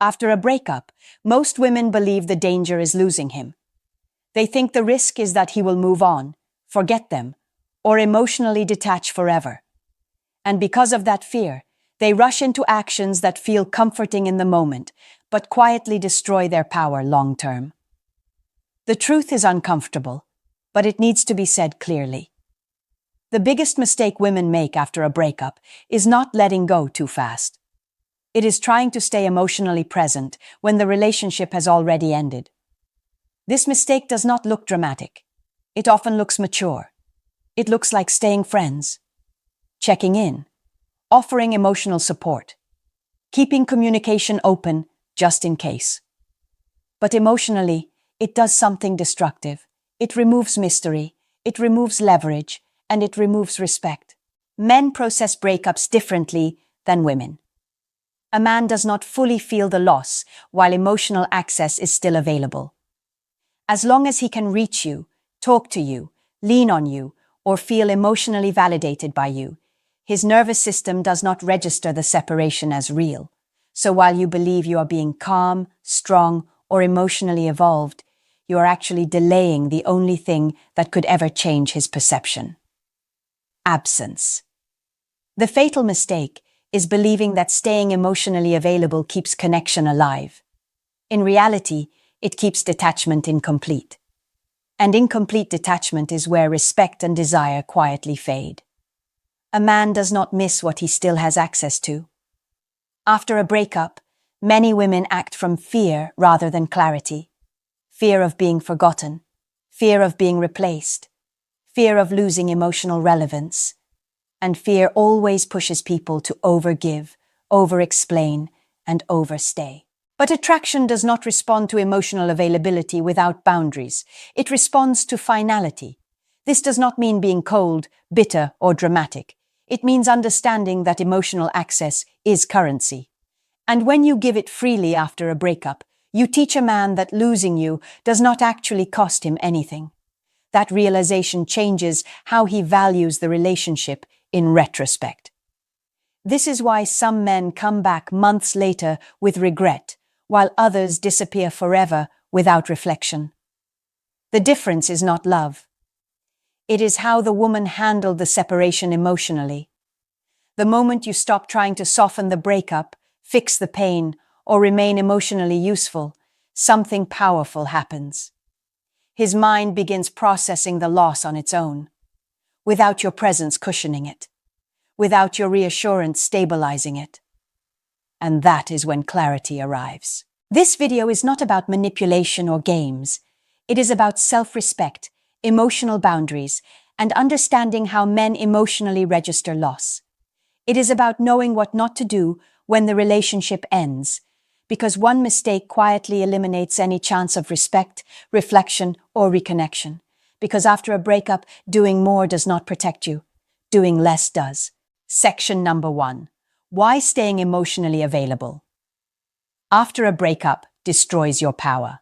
After a breakup, most women believe the danger is losing him. They think the risk is that he will move on, forget them, or emotionally detach forever. And because of that fear, they rush into actions that feel comforting in the moment, but quietly destroy their power long term. The truth is uncomfortable, but it needs to be said clearly. The biggest mistake women make after a breakup is not letting go too fast. It is trying to stay emotionally present when the relationship has already ended. This mistake does not look dramatic. It often looks mature. It looks like staying friends, checking in, offering emotional support, keeping communication open just in case. But emotionally, it does something destructive. It removes mystery, it removes leverage, and it removes respect. Men process breakups differently than women. A man does not fully feel the loss while emotional access is still available. As long as he can reach you, talk to you, lean on you, or feel emotionally validated by you, his nervous system does not register the separation as real. So while you believe you are being calm, strong, or emotionally evolved, you are actually delaying the only thing that could ever change his perception. Absence. The fatal mistake is believing that staying emotionally available keeps connection alive. In reality, it keeps detachment incomplete. And incomplete detachment is where respect and desire quietly fade. A man does not miss what he still has access to. After a breakup, many women act from fear rather than clarity. Fear of being forgotten, fear of being replaced, fear of losing emotional relevance. And fear always pushes people to overgive, over-explain, and overstay. But attraction does not respond to emotional availability without boundaries. It responds to finality. This does not mean being cold, bitter, or dramatic. It means understanding that emotional access is currency. And when you give it freely after a breakup, you teach a man that losing you does not actually cost him anything. That realization changes how he values the relationship in retrospect. This is why some men come back months later with regret, while others disappear forever without reflection. The difference is not love. It is how the woman handled the separation emotionally. The moment you stop trying to soften the breakup, fix the pain, or remain emotionally useful, something powerful happens. His mind begins processing the loss on its own, without your presence cushioning it, without your reassurance stabilizing it. And that is when clarity arrives. This video is not about manipulation or games. It is about self-respect, emotional boundaries, and understanding how men emotionally register loss. It is about knowing what not to do when the relationship ends, because one mistake quietly eliminates any chance of respect, reflection, or reconnection. Because after a breakup, doing more does not protect you. Doing less does. Section number 1. Why staying emotionally available? After a breakup destroys your power.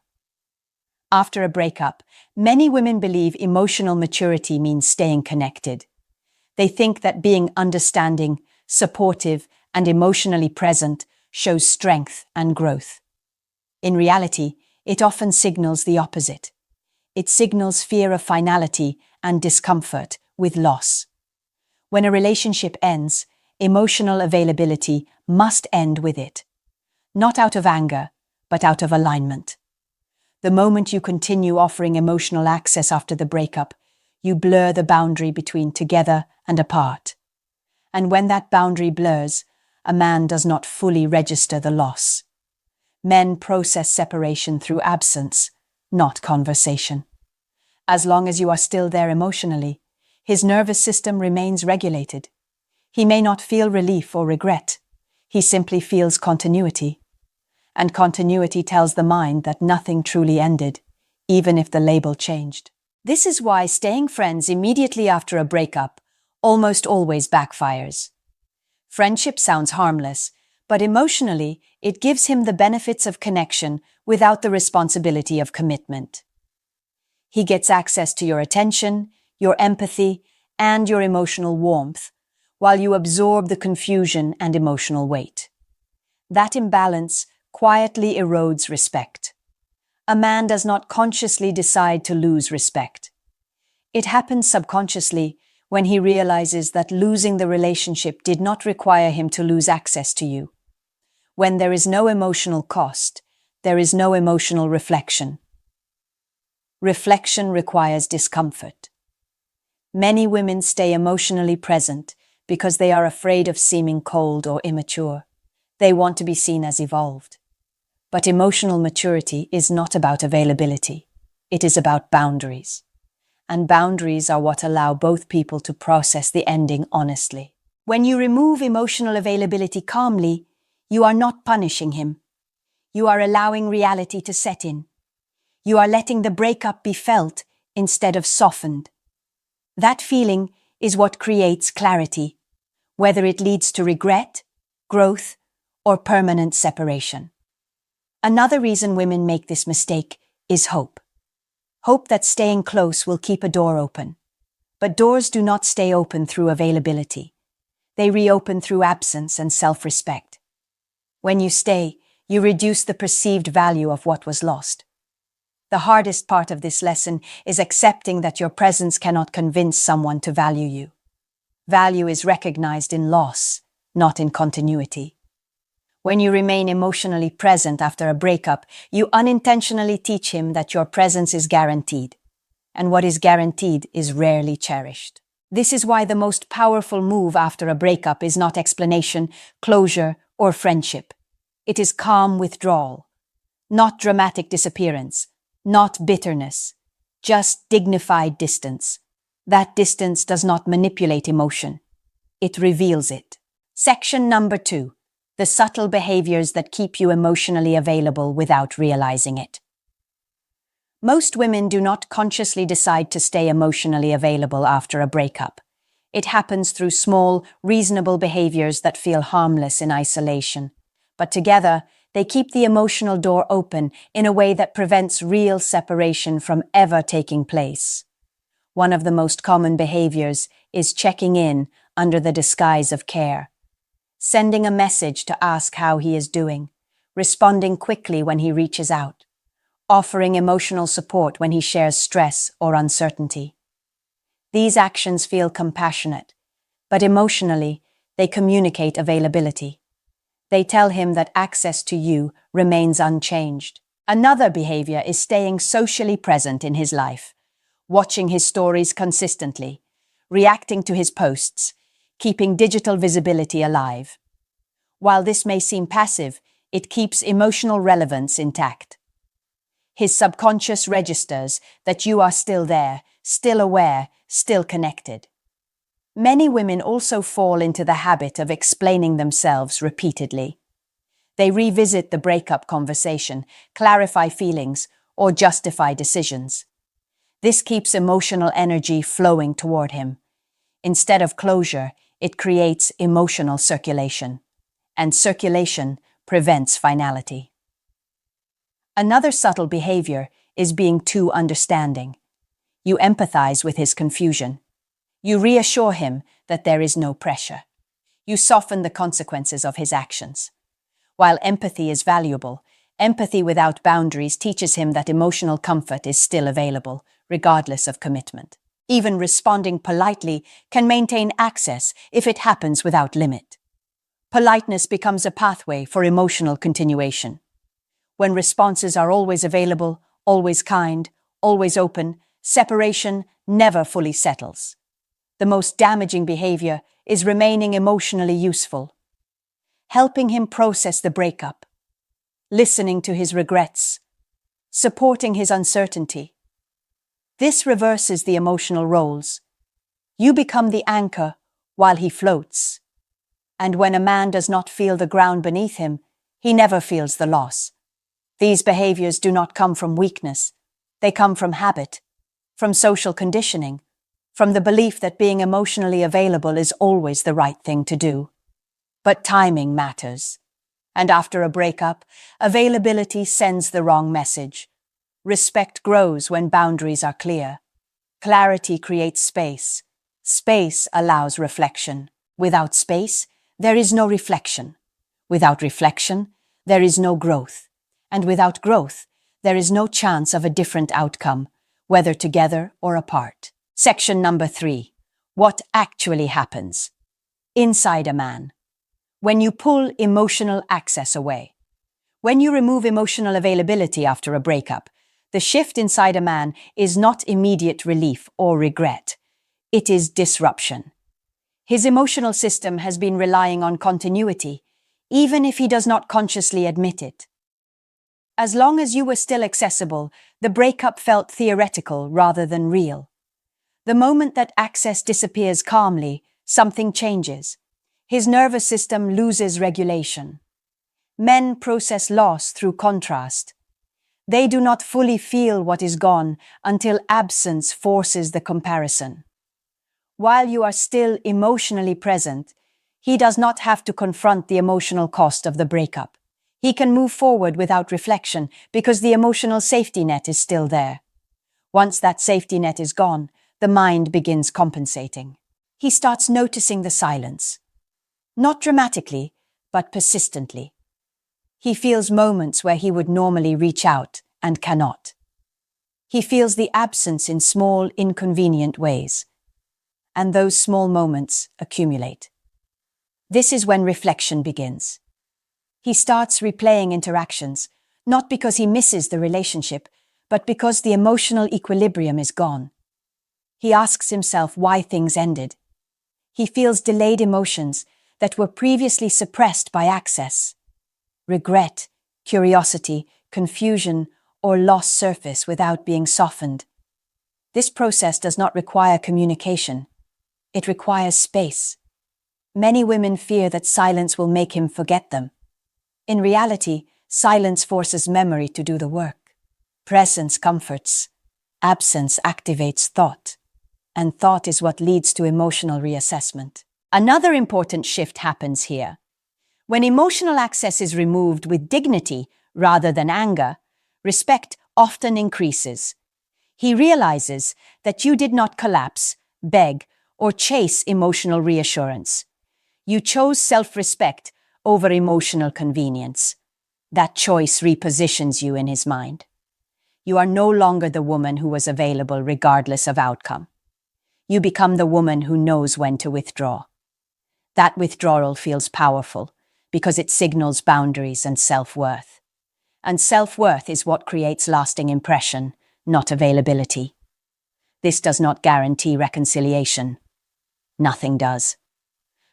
After a breakup, many women believe emotional maturity means staying connected. They think that being understanding, supportive, and emotionally present shows strength and growth. In reality, it often signals the opposite. It signals fear of finality and discomfort with loss. When a relationship ends, emotional availability must end with it. Not out of anger, but out of alignment. The moment you continue offering emotional access after the breakup, you blur the boundary between together and apart. And when that boundary blurs, a man does not fully register the loss. Men process separation through absence, not conversation. As long as you are still there emotionally, his nervous system remains regulated. He may not feel relief or regret. He simply feels continuity. And continuity tells the mind that nothing truly ended, even if the label changed. This is why staying friends immediately after a breakup almost always backfires. Friendship sounds harmless, but emotionally, it gives him the benefits of connection without the responsibility of commitment. He gets access to your attention, your empathy, and your emotional warmth, while you absorb the confusion and emotional weight. That imbalance quietly erodes respect. A man does not consciously decide to lose respect. It happens subconsciously when he realizes that losing the relationship did not require him to lose access to you. When there is no emotional cost, there is no emotional reflection. Reflection requires discomfort. Many women stay emotionally present because they are afraid of seeming cold or immature. They want to be seen as evolved. But emotional maturity is not about availability. It is about boundaries. And boundaries are what allow both people to process the ending honestly. When you remove emotional availability calmly, you are not punishing him. You are allowing reality to set in. You are letting the breakup be felt instead of softened. That feeling is what creates clarity, whether it leads to regret, growth, or permanent separation. Another reason women make this mistake is hope. Hope that staying close will keep a door open. But doors do not stay open through availability. They reopen through absence and self-respect. When you stay, you reduce the perceived value of what was lost. The hardest part of this lesson is accepting that your presence cannot convince someone to value you. Value is recognized in loss, not in continuity. When you remain emotionally present after a breakup, you unintentionally teach him that your presence is guaranteed, and what is guaranteed is rarely cherished. This is why the most powerful move after a breakup is not explanation, closure, or friendship. It is calm withdrawal, not dramatic disappearance, not bitterness, just dignified distance. That distance does not manipulate emotion. It reveals it. Section number 2. The subtle behaviors that keep you emotionally available without realizing it. Most women do not consciously decide to stay emotionally available after a breakup. It happens through small, reasonable behaviors that feel harmless in isolation. But together, they keep the emotional door open in a way that prevents real separation from ever taking place. One of the most common behaviors is checking in under the disguise of care. Sending a message to ask how he is doing, responding quickly when he reaches out, offering emotional support when he shares stress or uncertainty. These actions feel compassionate, but emotionally, they communicate availability. They tell him that access to you remains unchanged. Another behavior is staying socially present in his life, watching his stories consistently, reacting to his posts, keeping digital visibility alive. While this may seem passive, it keeps emotional relevance intact. His subconscious registers that you are still there, still aware, still connected. Many women also fall into the habit of explaining themselves repeatedly. They revisit the breakup conversation, clarify feelings, or justify decisions. This keeps emotional energy flowing toward him. Instead of closure, it creates emotional circulation. And circulation prevents finality. Another subtle behavior is being too understanding. You empathize with his confusion. You reassure him that there is no pressure. You soften the consequences of his actions. While empathy is valuable, empathy without boundaries teaches him that emotional comfort is still available, regardless of commitment. Even responding politely can maintain access if it happens without limit. Politeness becomes a pathway for emotional continuation. When responses are always available, always kind, always open, separation never fully settles. The most damaging behavior is remaining emotionally useful, helping him process the breakup, listening to his regrets, supporting his uncertainty. This reverses the emotional roles. You become the anchor while he floats. And when a man does not feel the ground beneath him, he never feels the loss. These behaviors do not come from weakness. They come from habit, from social conditioning, from the belief that being emotionally available is always the right thing to do. But timing matters. And after a breakup, availability sends the wrong message. Respect grows when boundaries are clear. Clarity creates space. Space allows reflection. Without space, there is no reflection. Without reflection, there is no growth. And without growth, there is no chance of a different outcome, whether together or apart. Section number 3. What actually happens? Inside a man. When you pull emotional access away. When you remove emotional availability after a breakup, the shift inside a man is not immediate relief or regret. It is disruption. His emotional system has been relying on continuity, even if he does not consciously admit it. As long as you were still accessible, the breakup felt theoretical rather than real. The moment that access disappears calmly, something changes. His nervous system loses regulation. Men process loss through contrast. They do not fully feel what is gone until absence forces the comparison. While you are still emotionally present, he does not have to confront the emotional cost of the breakup. He can move forward without reflection because the emotional safety net is still there. Once that safety net is gone, the mind begins compensating. He starts noticing the silence. Not dramatically, but persistently. He feels moments where he would normally reach out and cannot. He feels the absence in small, inconvenient ways. And those small moments accumulate. This is when reflection begins. He starts replaying interactions, not because he misses the relationship, but because the emotional equilibrium is gone. He asks himself why things ended. He feels delayed emotions that were previously suppressed by access. Regret, curiosity, confusion, or loss surface without being softened. This process does not require communication. It requires space. Many women fear that silence will make him forget them. In reality, silence forces memory to do the work. Presence comforts. Absence activates thought. And thought is what leads to emotional reassessment. Another important shift happens here. When emotional access is removed with dignity rather than anger, respect often increases. He realizes that you did not collapse, beg, or chase emotional reassurance. You chose self-respect over emotional convenience. That choice repositions you in his mind. You are no longer the woman who was available regardless of outcome. You become the woman who knows when to withdraw. That withdrawal feels powerful because it signals boundaries and self-worth. And self-worth is what creates lasting impression, not availability. This does not guarantee reconciliation. Nothing does.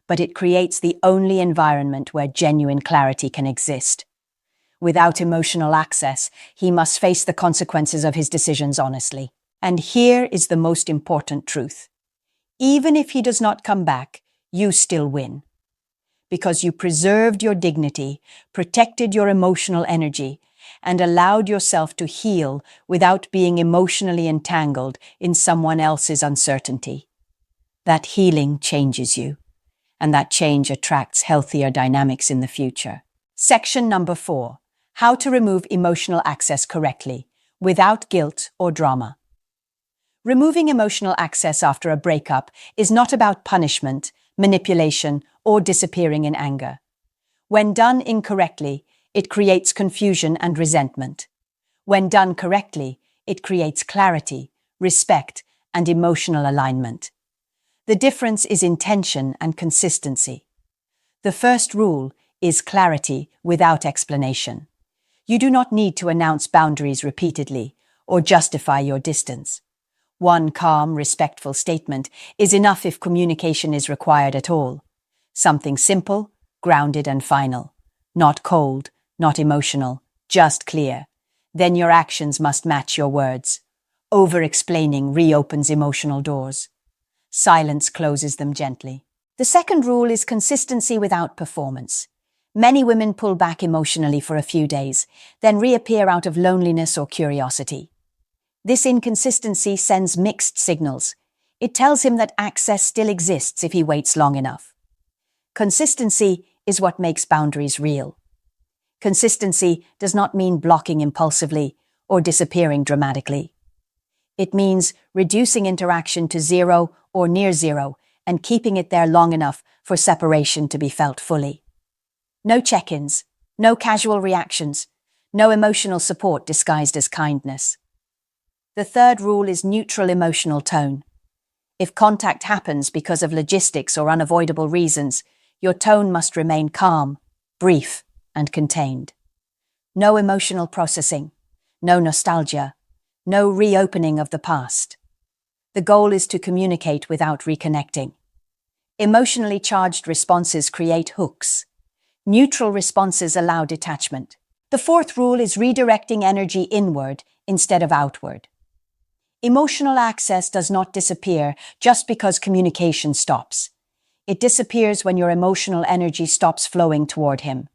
But it creates the only environment where genuine clarity can exist. Without emotional access, he must face the consequences of his decisions honestly. And here is the most important truth. Even if he does not come back, you still win. Because you preserved your dignity, protected your emotional energy, and allowed yourself to heal without being emotionally entangled in someone else's uncertainty. That healing changes you, and that change attracts healthier dynamics in the future. Section number 4. How to remove emotional access correctly, without guilt or drama. Removing emotional access after a breakup is not about punishment, manipulation, or disappearing in anger. When done incorrectly, it creates confusion and resentment. When done correctly, it creates clarity, respect, and emotional alignment. The difference is intention and consistency. The first rule is clarity without explanation. You do not need to announce boundaries repeatedly or justify your distance. One calm, respectful statement is enough if communication is required at all. Something simple, grounded, and final. Not cold, not emotional, just clear. Then your actions must match your words. Over-explaining reopens emotional doors. Silence closes them gently. The second rule is consistency without performance. Many women pull back emotionally for a few days, then reappear out of loneliness or curiosity. This inconsistency sends mixed signals. It tells him that access still exists if he waits long enough. Consistency is what makes boundaries real. Consistency does not mean blocking impulsively or disappearing dramatically. It means reducing interaction to zero or near zero and keeping it there long enough for separation to be felt fully. No check-ins, No casual reactions. No emotional support disguised as kindness. The third rule is neutral emotional tone. If contact happens because of logistics or unavoidable reasons, your tone must remain calm, brief, and contained. No emotional processing, no nostalgia, no reopening of the past. The goal is to communicate without reconnecting. Emotionally charged responses create hooks. Neutral responses allow detachment. The fourth rule is redirecting energy inward instead of outward. Emotional access does not disappear just because communication stops. It disappears when your emotional energy stops flowing toward him.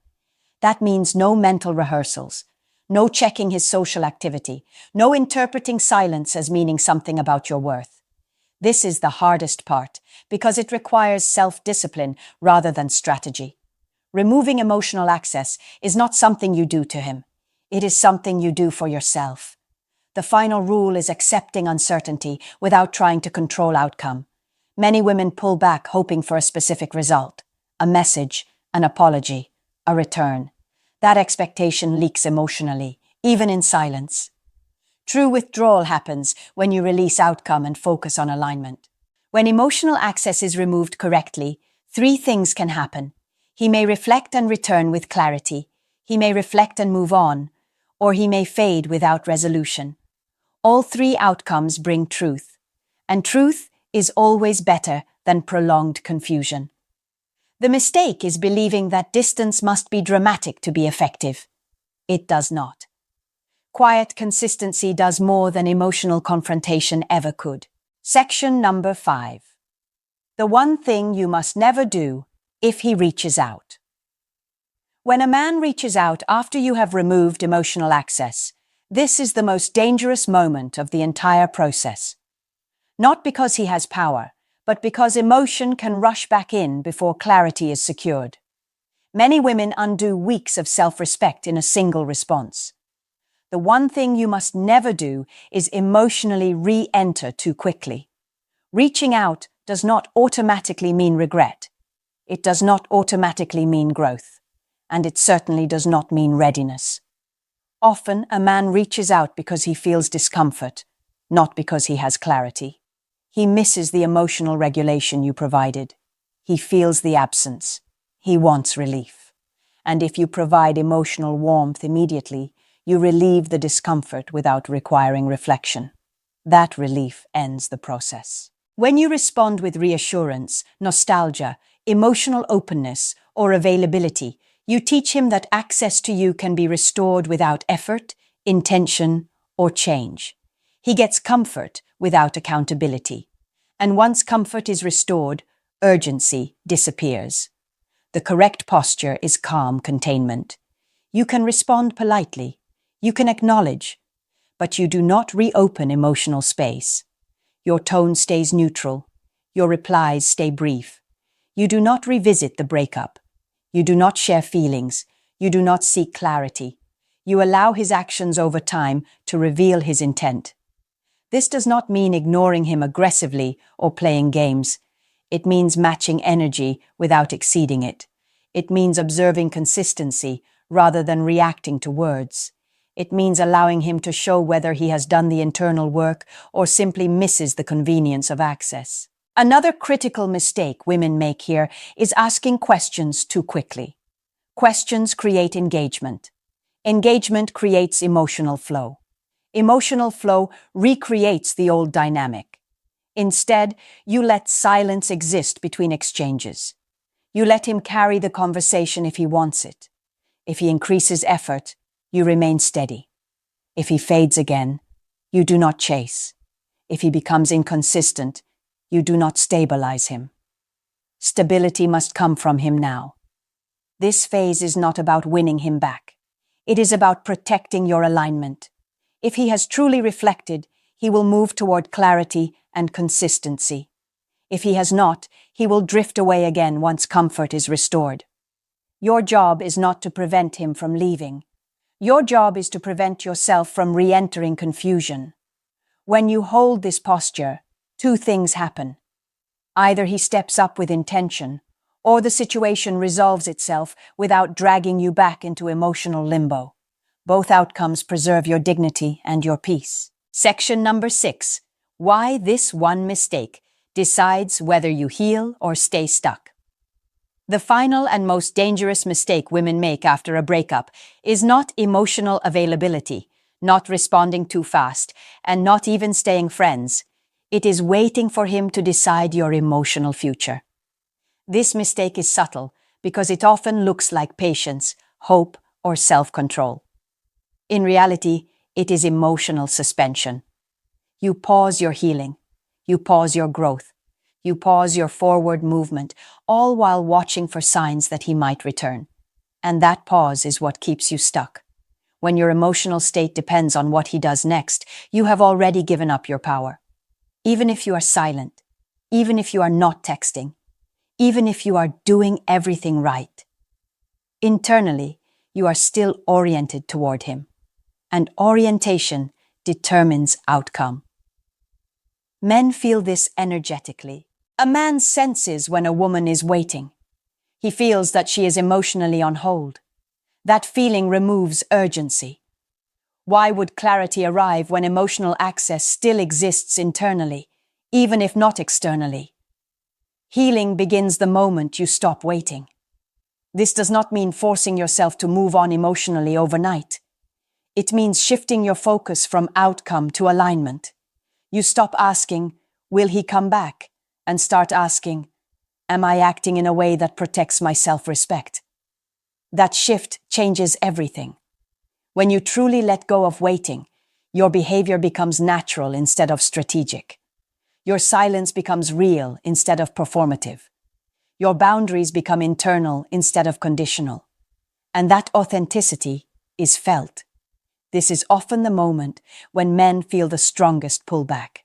That means no mental rehearsals, no checking his social activity, no interpreting silence as meaning something about your worth. This is the hardest part because it requires self-discipline rather than strategy. Removing emotional access is not something you do to him. It is something you do for yourself. The final rule is accepting uncertainty without trying to control outcome. Many women pull back hoping for a specific result, a message, an apology, a return. That expectation leaks emotionally, even in silence. True withdrawal happens when you release outcome and focus on alignment. When emotional access is removed correctly, three things can happen. He may reflect and return with clarity. He may reflect and move on, or he may fade without resolution. All three outcomes bring truth, and truth is always better than prolonged confusion. The mistake is believing that distance must be dramatic to be effective. It does not. Quiet consistency does more than emotional confrontation ever could. Section number 5. The one thing you must never do if he reaches out. When a man reaches out after you have removed emotional access, this is the most dangerous moment of the entire process. Not because he has power, but because emotion can rush back in before clarity is secured. Many women undo weeks of self-respect in a single response. The one thing you must never do is emotionally re-enter too quickly. Reaching out does not automatically mean regret. It does not automatically mean growth. And it certainly does not mean readiness. Often, a man reaches out because he feels discomfort, not because he has clarity. He misses the emotional regulation you provided. He feels the absence. He wants relief. And if you provide emotional warmth immediately, you relieve the discomfort without requiring reflection. That relief ends the process. When you respond with reassurance, nostalgia, emotional openness, or availability, you teach him that access to you can be restored without effort, intention, or change. He gets comfort without accountability. And once comfort is restored, urgency disappears. The correct posture is calm containment. You can respond politely. You can acknowledge, but you do not reopen emotional space. Your tone stays neutral. Your replies stay brief. You do not revisit the breakup. You do not share feelings. You do not seek clarity. You allow his actions over time to reveal his intent. This does not mean ignoring him aggressively or playing games. It means matching energy without exceeding it. It means observing consistency rather than reacting to words. It means allowing him to show whether he has done the internal work or simply misses the convenience of access. Another critical mistake women make here is asking questions too quickly. Questions create engagement. Engagement creates emotional flow. Emotional flow recreates the old dynamic. Instead, you let silence exist between exchanges. You let him carry the conversation if he wants it. If he increases effort, you remain steady. If he fades again, you do not chase. If he becomes inconsistent, you do not stabilize him. Stability must come from him now. This phase is not about winning him back. It is about protecting your alignment. If he has truly reflected, he will move toward clarity and consistency. If he has not, he will drift away again once comfort is restored. Your job is not to prevent him from leaving. Your job is to prevent yourself from re-entering confusion. When you hold this posture, two things happen. Either he steps up with intention, or the situation resolves itself without dragging you back into emotional limbo. Both outcomes preserve your dignity and your peace. Section number 6. Why this one mistake decides whether you heal or stay stuck. The final and most dangerous mistake women make after a breakup is not emotional availability, not responding too fast, and not even staying friends. It is waiting for him to decide your emotional future. This mistake is subtle because it often looks like patience, hope, or self-control. In reality, it is emotional suspension. You pause your healing. You pause your growth. You pause your forward movement, all while watching for signs that he might return. And that pause is what keeps you stuck. When your emotional state depends on what he does next, you have already given up your power. Even if you are silent, even if you are not texting, even if you are doing everything right. Internally, you are still oriented toward him. And orientation determines outcome. Men feel this energetically. A man senses when a woman is waiting. He feels that she is emotionally on hold. That feeling removes urgency. Why would clarity arrive when emotional access still exists internally, even if not externally? Healing begins the moment you stop waiting. This does not mean forcing yourself to move on emotionally overnight. It means shifting your focus from outcome to alignment. You stop asking, will he come back? And start asking, am I acting in a way that protects my self-respect? That shift changes everything. When you truly let go of waiting, your behavior becomes natural instead of strategic. Your silence becomes real instead of performative. Your boundaries become internal instead of conditional. And that authenticity is felt. This is often the moment when men feel the strongest pullback.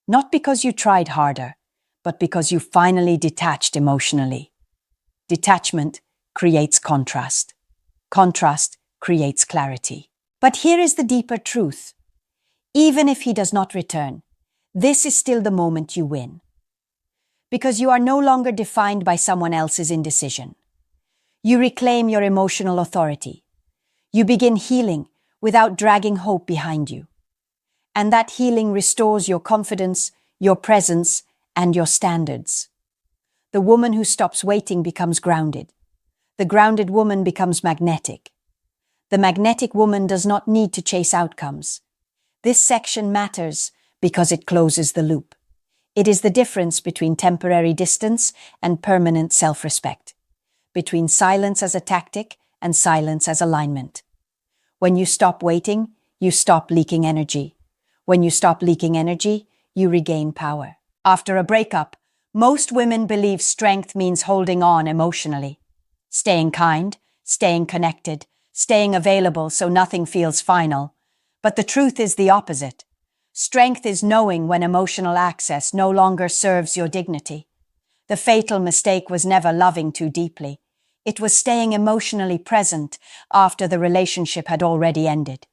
Not because you tried harder, but because you finally detached emotionally. Detachment creates contrast. Contrast creates clarity. But here is the deeper truth. Even if he does not return, this is still the moment you win. Because you are no longer defined by someone else's indecision. You reclaim your emotional authority. You begin healing without dragging hope behind you. And that healing restores your confidence, your presence, and your standards. The woman who stops waiting becomes grounded. The grounded woman becomes magnetic. The magnetic woman does not need to chase outcomes. This section matters because it closes the loop. It is the difference between temporary distance and permanent self-respect, between silence as a tactic and silence as alignment. When you stop waiting, you stop leaking energy. When you stop leaking energy, you regain power. After a breakup, most women believe strength means holding on emotionally, staying kind, staying connected, staying available so nothing feels final. But the truth is the opposite. Strength is knowing when emotional access no longer serves your dignity. The fatal mistake was never loving too deeply. It was staying emotionally present after the relationship had already ended.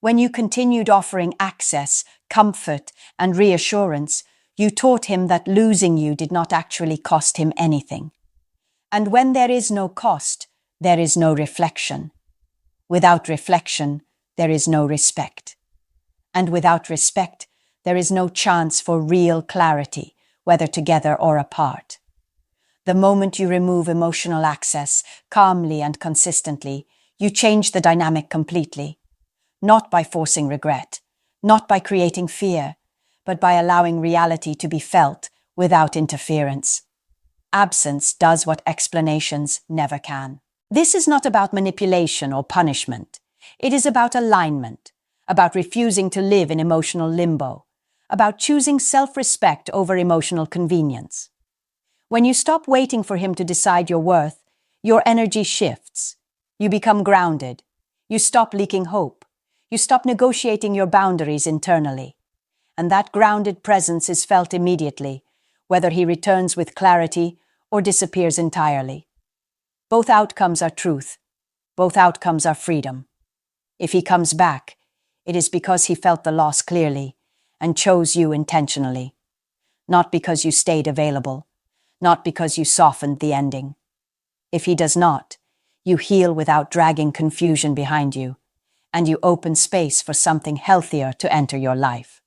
When you continued offering access, comfort, and reassurance, you taught him that losing you did not actually cost him anything. And when there is no cost, there is no reflection. Without reflection, there is no respect. And without respect, there is no chance for real clarity, whether together or apart. The moment you remove emotional access, calmly and consistently, you change the dynamic completely. Not by forcing regret, not by creating fear, but by allowing reality to be felt without interference. Absence does what explanations never can. This is not about manipulation or punishment. It is about alignment, about refusing to live in emotional limbo, about choosing self-respect over emotional convenience. When you stop waiting for him to decide your worth, your energy shifts. You become grounded. You stop leaking hope. You stop negotiating your boundaries internally. And that grounded presence is felt immediately, whether he returns with clarity or disappears entirely. Both outcomes are truth. Both outcomes are freedom. If he comes back, it is because he felt the loss clearly and chose you intentionally. Not because you stayed available. not because you softened the ending. If he does not, you heal without dragging confusion behind you, and you open space for something healthier to enter your life.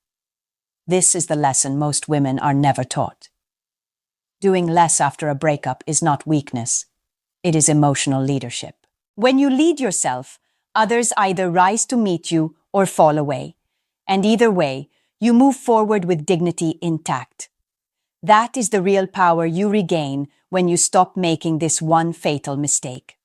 This is the lesson most women are never taught. Doing less after a breakup is not weakness. It is emotional leadership. When you lead yourself, others either rise to meet you or fall away. And either way, you move forward with dignity intact. That is the real power you regain when you stop making this one fatal mistake.